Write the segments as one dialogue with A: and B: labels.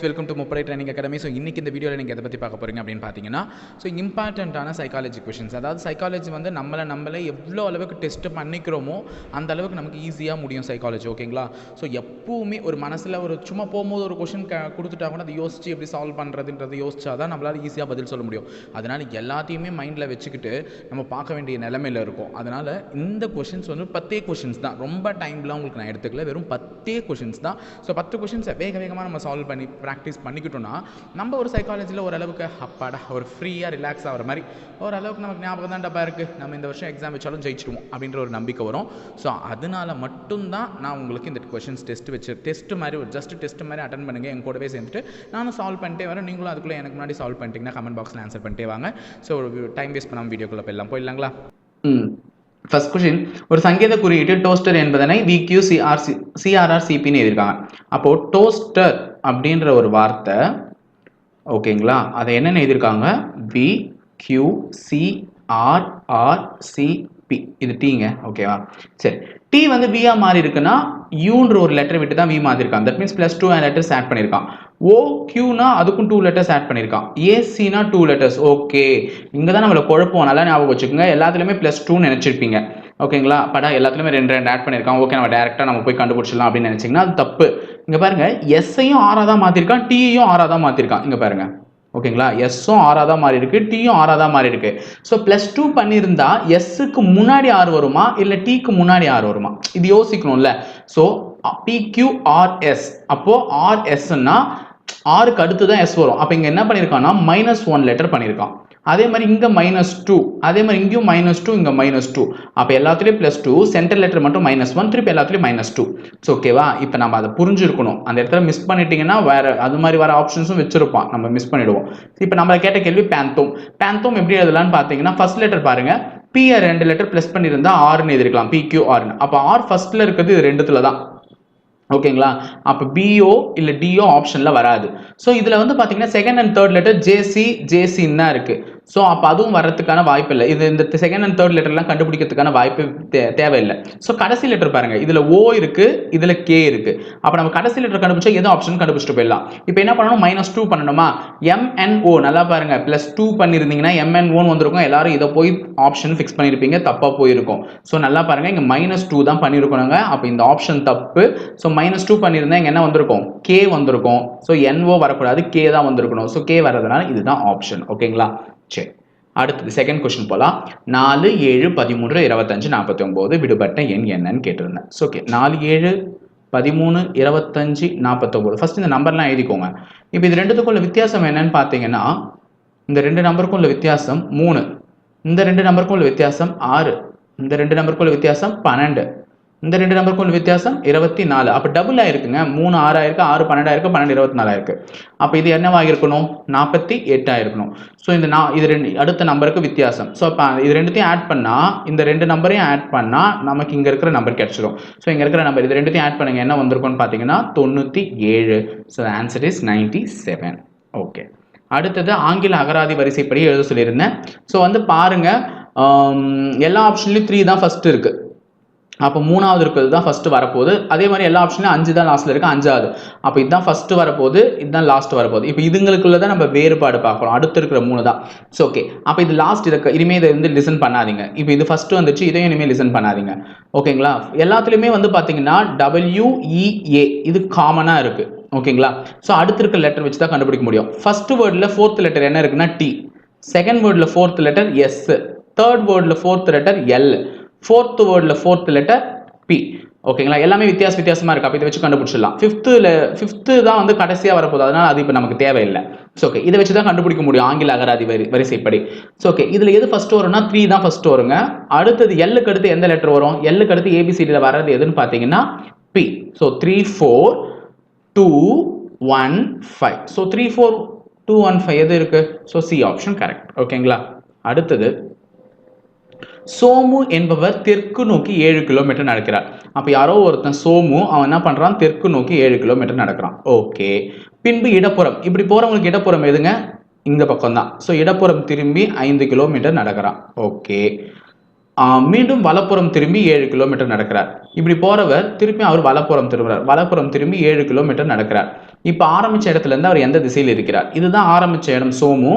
A: Welcome to முப்படை training academy. So இன்றைக்கி இந்த வீடியோவில் நீங்கள் எதை பற்றி பார்க்க போகிறீங்க அப்படின்னு பார்த்தீங்கன்னா, ஸோ இம்பார்ட்டண்ட்டான சைக்காலஜி கொஷின்ஸ். அதாவது சைக்காலஜி வந்து நம்மளே எவ்வளோ அளவுக்கு டெஸ்ட் பண்ணிக்கிறோமோ அந்த அளவுக்கு நமக்கு ஈஸியாக முடியும் சைக்காலஜி. ஓகேங்களா? ஸோ எப்பவுமே ஒரு மனசில் ஒரு சும்மா போகும்போது ஒரு கொஷின் கொடுத்துட்டா கூட அதை யோசிச்சு எப்படி சால்வ் பண்ணுறதுன்றது யோசிச்சா தான் நம்மளால் ஈஸியாக பதில் சொல்ல முடியும். அதனால் எல்லாத்தையுமே மைண்டில் வச்சுக்கிட்டு நம்ம பார்க்க வேண்டிய நிலைமையில் இருக்கும். அதனால் இந்த கொஷின்ஸ் வந்து 10 கொஷின்ஸ் தான். ரொம்ப டைம்லாம் உங்களுக்கு நான் எடுத்துக்கல, வெறும் 10 கொஷின்ஸ் தான். ஸோ 10 கொஷின்ஸை வேகமாக நம்ம சால்வ் பண்ணி ப்ராக்டிஸ் பண்ணிக்கிட்டோம்னா நம்ம ஒரு சைக்காலஜியில் ஓரளவுக்கு அப்பாடா ஒரு ஃப்ரீயாக ரிலாக்ஸ் ஆகிற மாதிரி ஓரளவுக்கு நமக்கு ஞாபகம் தான் டப்பா இருக்குது, நம்ம இந்த வருஷம் எக்ஸாம் வச்சாலும் ஜெயிச்சிடுவோம் அப்படின்ற ஒரு நம்பிக்கை வரும். ஸோ அதனால் மட்டும்தான் நான் உங்களுக்கு இந்த கொஷின்ஸ் டெஸ்ட் மாதிரி ஒரு ஜஸ்ட் டெஸ்ட் மாதிரி அட்டன் பண்ணுங்கள். என் கூடவே சேர்ந்துட்டு நானும் சால்வ் பண்ணிட்டே வரேன். நீங்களும் அதுக்குள்ளே எனக்கு முன்னாடி சால்வ் பண்ணிட்டீங்கன்னா கமெண்ட் பாக்ஸில் ஆன்சர் பண்ணிட்டே வாங்க. ஸோ டைம் வேஸ்ட் பண்ணாமல் வீடியோக்குள்ளே போயிடலாங்களா? ஃபர்ஸ்ட் கொஸ்டின், ஒரு சங்கீத குறியீட்டு டோஸ்டர் என்பதனை VQCRRCPன்னு எழுதியிருக்காங்க. அப்போது டோஸ்டர் அப்படின்ற ஒரு வார்த்தை, ஓகேங்களா, அதை என்னென்னு எழுதியிருக்காங்க? VQCRRCP. இது டீங்க, ஓகேவா? சரி, டி வந்து வியா மாறி இருக்குன்னா யூன்ற ஒரு லெட்டர் விட்டு தான் வி மாறி இருக்கான். தட் மீன்ஸ் +2 லெட்டர்ஸ் ஆட் பண்ணியிருக்கான். ஓ கியூனா அதுக்கும் 2 லெட்டர்ஸ் ஆட் பண்ணியிருக்கான். ஏசினா 2 லெட்டர்ஸ். ஓகே, இங்கே தான் நம்மளை குழப்பம். நல்லா ஞாபகம் வச்சுக்கோங்க. எல்லாத்துலேயுமே +2 நினச்சிருப்பீங்க. ஓகேங்களா? படா எல்லாத்துலேயுமே 2 ஆட் பண்ணியிருக்கான். ஓகே, நம்ம டேரெக்டாக நம்ம போய் கண்டுபிடிச்சிடலாம் அப்படின்னு நினச்சிங்கன்னா அது தப்பு. இங்கே பாருங்க, எஸ்ஸையும் ஆறாக தான் மாற்றிருக்கான், டீயையும் ஆறாக தான் மாற்றிருக்கான். இங்கே பாருங்க, ஓகேங்களா, எஸ்ஸும் ஆறாக தான் மாறி இருக்கு, டீயும் ஆறாக தான் மாறி இருக்கு. ஸோ +2 பண்ணியிருந்தா எஸ்ஸுக்கு முன்னாடி 6 வருமா இல்லை டீக்கு முன்னாடி 6 வருமா? இது யோசிக்கணும்ல. ஸோ PQRS, அப்போ RSன்னா 6க்கு அடுத்து தான் S வரும். அப்போ இங்கே என்ன பண்ணியிருக்கான்னா -1 லெட்டர் பண்ணியிருக்கான். அதே மாதிரி இங்கே -2, அதே மாதிரி இங்கேயும் -2, இங்கே -2. அப்போ எல்லாத்துலேயும் +2, சென்டர் லெட்டர் மட்டும் -1, திருப்பி எல்லாத்துலேயும் -2. ஸோ ஓகேவா? இப்போ நம்ம அதை புரிஞ்சிருக்கணும். அந்த இடத்துல மிஸ் பண்ணிட்டீங்கன்னா வேற அது மாதிரி வர ஆப்ஷன்ஸும் வச்சிருப்பான், நம்ம மிஸ் பண்ணிடுவோம். இப்போ நம்ம கேட்ட கேள்வி பேந்தோம் எப்படி எழுதலான்னு பார்த்தீங்கன்னா, ஃபர்ஸ்ட் லெட்டர் பாருங்க, P 2 லெட்டர் ப்ளஸ் பண்ணியிருந்தா ஆர்னு எழுதிருக்கலாம், PQRன்னு. அப்போ ஆர் ஃபர்ஸ்ட்ல இருக்கிறது இது 2த்துல தான். ஓகேங்களா? அப்போ பிஓ இல்லை டிஓ ஆப்ஷனில் வராது. ஸோ இதில் வந்து பார்த்தீங்கன்னா செகண்ட் அண்ட் தேர்ட் லெட்டர் ஜேசின்னு தான் இருக்குது. ஸோ அப்போ அதுவும் வர்றதுக்கான வாய்ப்பு இல்லை. இது இந்த செகண்ட் அண்ட் தேர்ட் லெட்டர்லாம் கண்டுபிடிக்கிறதுக்கான வாய்ப்பு தேவையில்லை. ஸோ கடைசி லெட்டர் பாருங்க, இதில் ஓ இருக்குது, இதில் கே இருக்குது. அப்போ நம்ம கடைசி லெட்டர் கண்டுபிடிச்சா எதோ ஆப்ஷன் கண்டுபிடிச்சிட்டு போயிடலாம். இப்போ என்ன பண்ணணும்? -2 பண்ணணுமா? MNO நல்லா பாருங்க, +2 பண்ணியிருந்தீங்கன்னா MNO வந்திருக்கும். எல்லாரும் இதை போய் ஆப்ஷன் ஃபிக்ஸ் பண்ணியிருப்பீங்க, தப்பாக போயிருக்கும். ஸோ நல்லா பாருங்க, இங்கே -2 தான் பண்ணியிருக்கணுங்க. அப்போ இந்த ஆப்ஷன் தப்பு. ஸோ -2 பண்ணியிருந்தா இங்கே என்ன வந்திருக்கும்? கே வந்திருக்கும். ஸோ NO வரக்கூடாது, கே தான் வந்திருக்கணும். ஸோ கே வரதுனால இதுதான் ஆப்ஷன். ஓகேங்களா? சரி, அடுத்தது செகண்ட் கொஸ்டின் போலாம். 4, 7, 13, 25, 49 விடுபட்ட எண் என்னன்னு கேட்டிருந்தேன். So okay, 4, 7, 13, 25, 49. ஃபர்ஸ்ட் இந்த நம்பர்லாம் எழுதிக்கோங்க. இப்போ இது ரெண்டுத்துக்குள்ள வித்தியாசம் என்னன்னு பார்த்தீங்கன்னா, இந்த 2 நம்பருக்கும் உள்ள வித்தியாசம் 3, இந்த 2 நம்பருக்கும் உள்ள வித்தியாசம் 6, இந்த 2 நம்பருக்கும் உள்ள வித்தியாசம் 12, இந்த 2 நம்பருக்கும் உள்ள வித்தியாசம் 24. அப்போ டபுள் ஆயிருக்குங்க. 3 6 ஆயிருக்கு, 6 12 ஆயிருக்கு, 12 24 ஆயிருக்கு. அப்போ இது என்னவாகிருக்கணும்? 48 ஆயிருக்கணும். ஸோ இந்த இது 2 அடுத்த நம்பருக்கு வித்தியாசம். ஸோ அப்போ இது ரெண்டுத்தையும் ஆட் பண்ணால், இந்த 2 நம்பரையும் ஆட் பண்ணால் நமக்கு இங்கே இருக்கிற நம்பர் கிடைச்சிடும். ஸோ இங்கே இருக்கிற நம்பர் இது ரெண்டுத்தையும் ஆட் பண்ணுங்க, என்ன வந்திருக்கும்னு பார்த்தீங்கன்னா 97. So answer is 97. ஓகே, அடுத்தது ஆங்கில அகராதி வரிசைப்படி எழுத சொல்லியிருந்தேன். ஸோ வந்து பாருங்க, எல்லா ஆப்ஷன்லையும் 3 தான் ஃபர்ஸ்ட் இருக்கு. அப்போ 3வது இருக்கிறது தான் ஃபர்ஸ்ட் வரப்போகுது. அதே மாதிரி எல்லா ஆப்ஷன்லையும் 5 தான் லாஸ்ட்ல இருக்கு, 5வது. அப்போ இதுதான் ஃபர்ஸ்ட் வரப்போகுது, இதுதான் லாஸ்ட் வரப்போகுது. இப்போ இதுங்களுக்குள்ள தான் நம்ம வேறுபாடு பார்க்குறோம். அடுத்து இருக்கிற 3 தான். ஸோ ஓகே, அப்போ இது லாஸ்ட். இனிமேல் இதை வந்து லிசன் பண்ணாதீங்க. இப்போ இது ஃபர்ஸ்ட் வந்துச்சு, இதையும் இனிமேல் லிசன் பண்ணாதீங்க. ஓகேங்களா? எல்லாத்துலேயுமே வந்து பார்த்தீங்கன்னா WEA இது காமனாக இருக்கு. ஓகேங்களா? ஸோ அடுத்து இருக்கிற லெட்டர் வச்சு தான் கண்டுபிடிக்க முடியும். ஃபர்ஸ்ட் வேர்டில் 4th லெட்டர் என்ன இருக்குன்னா T, செகண்ட் வேர்டில் 4th லெட்டர் S, தேர்ட் வேர்டில் 4th லெட்டர் L, 4th வேர்டில் 4th லெட்டர் P. ஓகேங்களா? எல்லாமே வித்தியாசமாக இருக்கு. அப்போ இதை வச்சு கண்டுபிடிச்சிடலாம். 5th தான் வந்து கடைசியாக வரப்போகுது, அதனால அது இப்போ நமக்கு தேவையில்லை. ஸோ ஓகே, இதை வச்சு தான் கண்டுபிடிக்க முடியும் ஆங்கில அகராதி வரிசைப்படி. ஸோ ஓகே, இதில் எது ஃபர்ஸ்ட் வரும்னா 3 தான் ஃபர்ஸ்ட் வருங்க. அடுத்தது எல்லுக்கு அடுத்து எந்த லெட்டர் வரும்? எல்லுக்கு அடுத்து ABCDயில் வர்றது எதுன்னு பார்த்தீங்கன்னா P. ஸோ 3 4 2 1 5. ஸோ 3 4 2 1 5 எது இருக்கு? So C option correct. ஓகேங்களா? அடுத்தது, சோமு என்பவர் தெற்கு நோக்கி 7 கிலோமீட்டர் நடக்கிறார். அப்போ யாரோ ஒருத்தன் சோமு, அவன் என்ன பண்றான்? தெற்கு நோக்கி 7 கிலோமீட்டர் நடக்கிறான். ஓகே, பின்பு இடப்புறம், இப்படி போறவங்களுக்கு இடப்புறம் எதுங்க? இந்த பக்கம் தான். ஸோ இடப்புறம் திரும்பி 5 கிலோமீட்டர் நடக்கிறான். ஓகே, மீண்டும் வலப்புறம் திரும்பி 7 கிலோமீட்டர் நடக்கிறார். இப்படி போறவர் திருப்பி அவர் வலப்புறம் திரும்புறார். வலப்புறம் திரும்பி 7 கிலோமீட்டர் நடக்கிறார். இப்ப ஆரம்பிச்ச இடத்துல இருந்து அவர் எந்த திசையில் இருக்கிறார்? இதுதான் ஆரம்பிச்ச இடம் சோமு.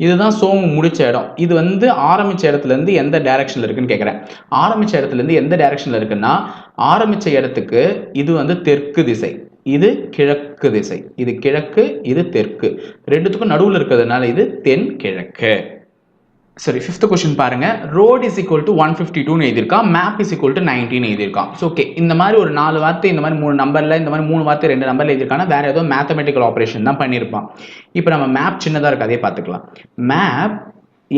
A: இதுதான் சோமு முடிச்ச இடம். இது வந்து ஆரம்பிச்ச இடத்துல இருந்து எந்த டைரக்ஷன்ல இருக்குன்னு கேட்கிறேன். ஆரம்பிச்ச இடத்துல இருந்து எந்த டைரக்ஷன்ல இருக்குன்னா, ஆரம்பிச்ச இடத்துக்கு இது வந்து தெற்கு திசை, இது கிழக்கு திசை. இது கிழக்கு, இது தெற்கு. ரெண்டுத்துக்கும் நடுவுல இருக்கிறதுனால இது தென் கிழக்கு. சரி, ஃபிஃப்த் கொஸ்டின் பாருங்க. ரோட் இஸ் ஈக்குவல் டு 152 எழுதியிருக்கான், மேப் இஸ் ஈக்குவல் டு 19 எழுதியிருக்கான். ஸோ ஓகே, இந்த மாதிரி ஒரு 4 வார்த்தை, இந்த மாதிரி 3 நம்பர்ல, இந்த மாதிரி 3 வார்த்தை 2 நம்பர்ல எழுதியிருக்கானா வேற ஏதோ மேத்தமெட்டிக்கல் ஆப்ரேஷன் தான் பண்ணியிருப்பான். இப்போ நம்ம மேப் சின்னதாக இருக்கு, அதே பார்த்துக்கலாம். மேப்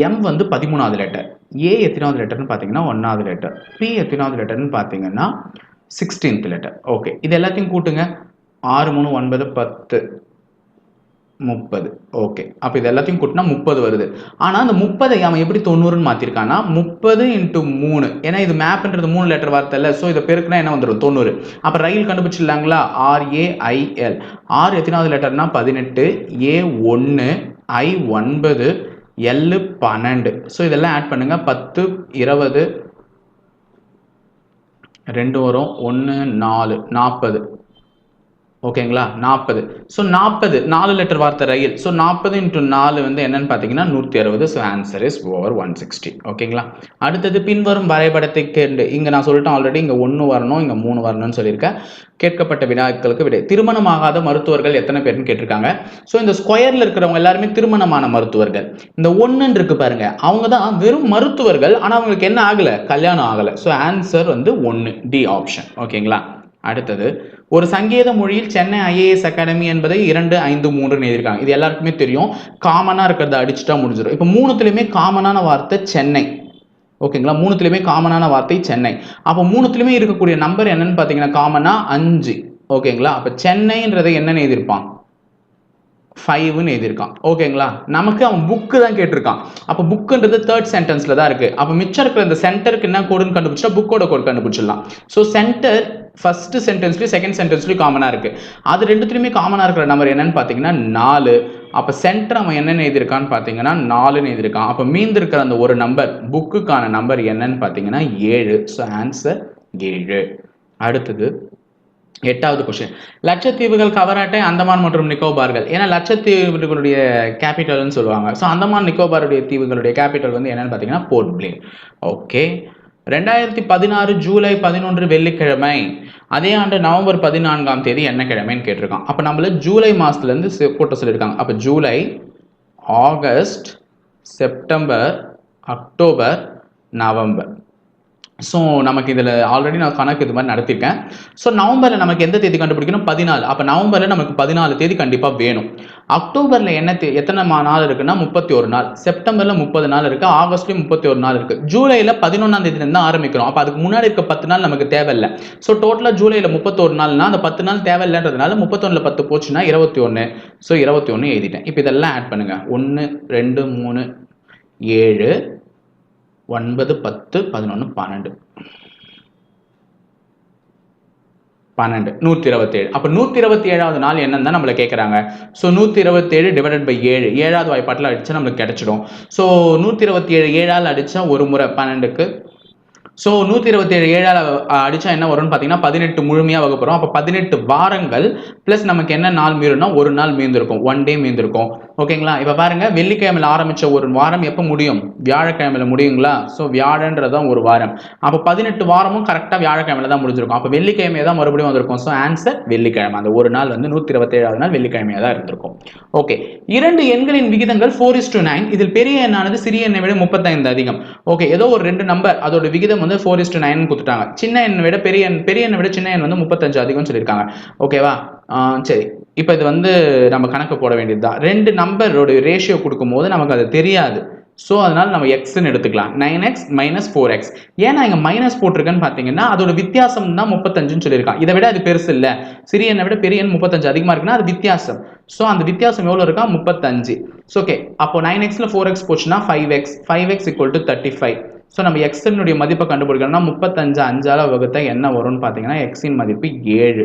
A: எம் வந்து 13வது லெட்டர், ஏ எத்தனாவது லெட்டர்னு பார்த்தீங்கன்னா 1வது லெட்டர், பி எத்தனாவது லெட்டர்னு பார்த்தீங்கன்னா 16th லெட்டர். ஓகே, இது எல்லாத்தையும் கூட்டுங்க. 6 3 9 10 30. ஓகே, அப்போ இது எல்லாத்தையும் கூட்டினா 30 வருது. ஆனால் அந்த 30 அவன் எப்படி 90ன்னு மாற்றிருக்கான்னா 30 × 3, ஏன்னா இது மேப்ன்றது 3 லெட்டர் வார்த்தை இல்லை. ஸோ இதை பெருக்குனா என்ன வந்துடும்? 90. அப்போ ரயில் கண்டுபிடிச்சிடலாங்களா? RAIL. ஆர் எத்தனாவது லெட்டர்னா 18, ஏ 1, ஐ 9, எல் 12. ஸோ இதெல்லாம் ஆட் பண்ணுங்க. 10 20 2 வரும், 1 4 40. ஓகேங்களா? 40. ஸோ 40 4 லெட்டர் வார்த்தை ரயில். ஸோ 40 × 4 வந்து என்னன்னு பார்த்தீங்கன்னா 160. So answer is over 160. ஓகேங்களா? அடுத்தது பின்வரும் வரைபடத்தை கேண்டு, இங்கே நான் சொல்லிட்டேன் ஆல்ரெடி, இங்கே 1 வரணும், இங்கே 3 வரணும்னு சொல்லியிருக்கேன். கேட்கப்பட்ட வினாக்களுக்கு விடை. திருமணமாகாத மருத்துவர்கள் எத்தனை பேர்னு கேட்டிருக்காங்க. ஸோ இந்த ஸ்கொயர்ல இருக்கிறவங்க எல்லாருமே திருமணமான மருத்துவர்கள். இந்த 1 இருக்கு பாருங்க, அவங்க தான் வெறும் மருத்துவர்கள், ஆனால் அவங்களுக்கு என்ன ஆகலை? கல்யாணம் ஆகலை. ஸோ ஆன்சர் வந்து 1, டி ஆப்ஷன். ஓகேங்களா? அடுத்தது, ஒரு சங்கேத மொழியில் சென்னை IAS அகாடமி என்பதை 2 5 3 எழுதியிருக்காங்க. இது எல்லாருக்குமே தெரியும். காமனா இருக்கிறத அடிச்சுட்டா முடிஞ்சிடும். இப்போ 3த்துலையுமே காமனான வார்த்தை சென்னை. ஓகேங்களா? 3த்துலையுமே காமனான வார்த்தை சென்னை. அப்போ 3த்துலையுமே இருக்கக்கூடிய நம்பர் என்னன்னு பார்த்தீங்கன்னா காமனா 5. ஓகேங்களா? அப்போ சென்னைன்றதை என்னன்னு எழுதியிருப்பான்? 5ன்னு எழுதியிருக்கான். ஓகேங்களா? நமக்கு அவன் புக்கு தான் கேட்டிருக்கான். அப்போ புக்குன்றது 3rd சென்டென்ஸ்ல தான் இருக்கு. அப்போ மிச்சம் இருக்கிற இந்த சென்டருக்கு என்ன கோடுன்னு கண்டுபிடிச்சா புக்கோட கோடு கண்டுபிடிச்சிடலாம். ஸோ சென்டர் ஃபர்ஸ்ட் சென்டென்ஸ்லயும் செகண்ட் சென்டென்ஸ்லயும் காமனா இருக்கு. அது ரெண்டுத்துலையுமே காமனா இருக்கிற நம்பர் என்னன்னு பார்த்தீங்கன்னா 4. அப்போ சென்டர் அவன் என்னென்னு எழுதியிருக்கான்னு பார்த்தீங்கன்னா 4ன்னு எழுதியிருக்கான். அப்போ மீந்து இருக்கிற அந்த ஒரு நம்பர், புக்குக்கான நம்பர் என்னன்னு பார்த்தீங்கன்னா 7. So answer 7. அடுத்தது 8வது கொஸ்டின். லட்சத்தீவுகள், கவராட்டை, அந்தமான் மற்றும் நிக்கோபார்கள். ஏன்னா லட்சத்தீவுகளுடைய கேபிட்டல்னு சொல்லுவாங்க. ஸோ அந்தமான் நிக்கோபாருடைய தீவுகளுடைய கேபிட்டல் வந்து என்னன்னு பார்த்தீங்கன்னா போர்ட் பிளேர். ஓகே, 2016 ஜூலை 11 வெள்ளிக்கிழமை, அதே ஆண்டு நவம்பர் 14ஆம் தேதி என்ன கிழமைன்னு கேட்டிருக்கான். அப்போ நம்மள ஜூலை மாதத்துலேருந்து போட்ட சொல்லியிருக்காங்க. அப்போ July, August, September, October, November. So நமக்கு இதில் ஆல்ரெடி நான் கணக்கு இது மாதிரி நடத்திருக்கேன். ஸோ நவம்பரில் நமக்கு எந்த தேதி கண்டுபிடிக்கணும்? 14. அப்போ நவம்பரில் நமக்கு 14 தேதி கண்டிப்பாக வேணும். அக்டோபரில் எத்தனை நாள் இருக்குன்னா 31 நாள். செப்டம்பரில் 30 நாள் இருக்கு. ஆகஸ்ட்லேயும் 31 நாள் இருக்கு. ஜூலையில் 11ஆம் தேதியிலேருந்து தான் ஆரம்பிக்கிறோம். அப்போ அதுக்கு முன்னாடி இருக்க 10 நாள் நமக்கு தேவையில்லை. ஸோ டோட்டலாக ஜூலையில் 31 நாள்னா அந்த 10 நாள் தேவையில்லைன்றதுனால 31ல் 10 போச்சுன்னா 21. ஸோ 21 எழுதிட்டேன். இப்போ இதெல்லாம் ஆட் பண்ணுங்க. 1 2 3 7 9 10 11 12 127. அப்போ 127வது நாள் என்னன்னு தான் நம்மளை கேட்குறாங்க. ஸோ 127 டிவைடட் பை 7, 7வது வாய்ப்பாட்டில் அடிச்சா நம்மளுக்கு கிடைச்சிடும். ஸோ 127 7ஆல் அடிச்சா ஒரு முறை 12க்கு. ஸோ 127 7ஆல் அடிச்சா என்ன வரும்னு பார்த்தீங்கன்னா 18 முழுமையாக வகுப்புறோம். அப்போ 18 வாரங்கள் ப்ளஸ் நமக்கு என்ன நாள் மீறும்னா ஒரு நாள் மீந்திருக்கும், 1 டே மீந்திருக்கும். ஓகேங்களா? இப்போ பாருங்க, வெள்ளிக்கிழமையில் ஆரம்பிச்ச ஒரு வாரம் எப்போ முடியும்? வியாழக்கிழமையில் முடியுங்களா? ஸோ வியாழன்றதான் ஒரு வாரம். அப்போ 18 வாரமும் கரெக்டாக வியாழக்கிழமையில தான் முடிஞ்சிருக்கும். அப்போ வெள்ளிக்கிழமையை தான் மறுபடியும் வந்திருக்கும். ஸோ ஆன்சர் வெள்ளிக்கிழமை. அந்த ஒரு நாள் வந்து 127வது நாள் வெள்ளிக்கிழமையாக தான் இருந்திருக்கும். ஓகே, 2 எண்களின் விகிதங்கள் 4:9. இதில் பெரிய எண்ணானது சிறிய எண்ணை விட 35 அதிகம். ஓகே, ஏதோ ஒரு 2 நம்பர், அதோட விகிதம் வந்து 4:9 கொடுத்துட்டாங்க. சின்ன எண்ணை விட பெரிய எண்ணை விட சின்ன எண் வந்து 35 அதிகம்னு சொல்லியிருக்காங்க. ஓகேவா? சரி, இப்போ இது வந்து நம்ம கணக்கு போட வேண்டியது தான். 2 நம்பரோட ரேஷியோ கொடுக்கும்போது நமக்கு அது தெரியாது. ஸோ அதனால நம்ம எக்ஸ்ன்னு எடுத்துக்கலாம். 9x - 4x. ஏன்னா இங்கே மைனஸ் போட்டிருக்கேன்னு பார்த்தீங்கன்னா அதோட வித்தியாசம் தான் 35ன்னு சொல்லியிருக்கான். இதை விட அது பெருசு இல்லை. சிறிய எண்ணை விட பெரிய எண் 35 அதிகமாக இருக்குன்னா அது வித்தியாசம். ஸோ அந்த வித்தியாசம் எவ்வளோ இருக்கா? 35. ஸோ ஓகே, அப்போ 9xல 4x போச்சுன்னா 5x. 5x = 35. ஸோ நம்ம எக்ஸினுடைய மதிப்பை கண்டுபிடிக்கணும்னா 35 5ஆல் வகுத்தா என்ன வரும்னு பார்த்தீங்கன்னா எக்ஸின் மதிப்பு 7.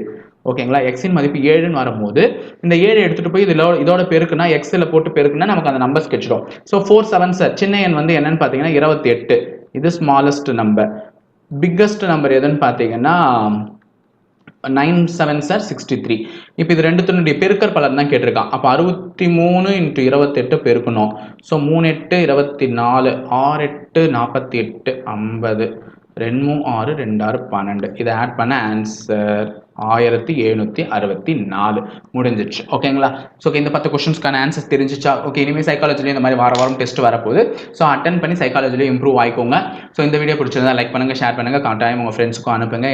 A: ஓகேங்களா? எக்ஸின் மதிப்பு 7ன்னு வரும்போது இந்த 7 எடுத்துட்டு போய் இதோட பெருக்குனா எக்ஸில் போட்டு பெருக்குனா நமக்கு அந்த நம்பர்ஸ் கிடைச்சிடும். ஸோ 4 7 சார் சின்ன எண் வந்து என்னன்னு பார்த்தீங்கன்னா 28. இது ஸ்மாலஸ்ட் நம்பர். பிக்கஸ்ட் நம்பர் எதுன்னு பார்த்தீங்கன்னா 9 7s are 63. இப்போ இது ரெண்டுத்தினுடைய பெருக்கற் பலன் தான் கேட்டிருக்கான். அப்போ 63 × 28 பெருக்கணும். ஸோ 3 8 24, 6 8 48, 50, 2 6 2 6 12. இதை ஆட் பண்ண ஆன்சர் 1764 முடிஞ்சிச்சு. ஓகேங்களா? ஸோ இந்த 10 கொஸ்டின்ஸ்க்கான ஆன்சர்ஸ் தெரிஞ்சிச்சா? ஓகே, இனிமேல் சைக்காலஜிலையும் இந்த மாதிரி வாரம் டெஸ்ட் வரப்போகுது. ஸோ அட்டன் பண்ணி சைக்காலஜிலையும் இம்ப்ரூவ் ஆயிக்கோங்க. ஸோ இந்த வீடியோ பிடிச்சிருந்தா லைக் பண்ணுங்கள், ஷேர் பண்ணுங்கள், கட்டாயம் உங்கள் ஃப்ரெண்ட்ஸுக்கும் அனுப்புங்க.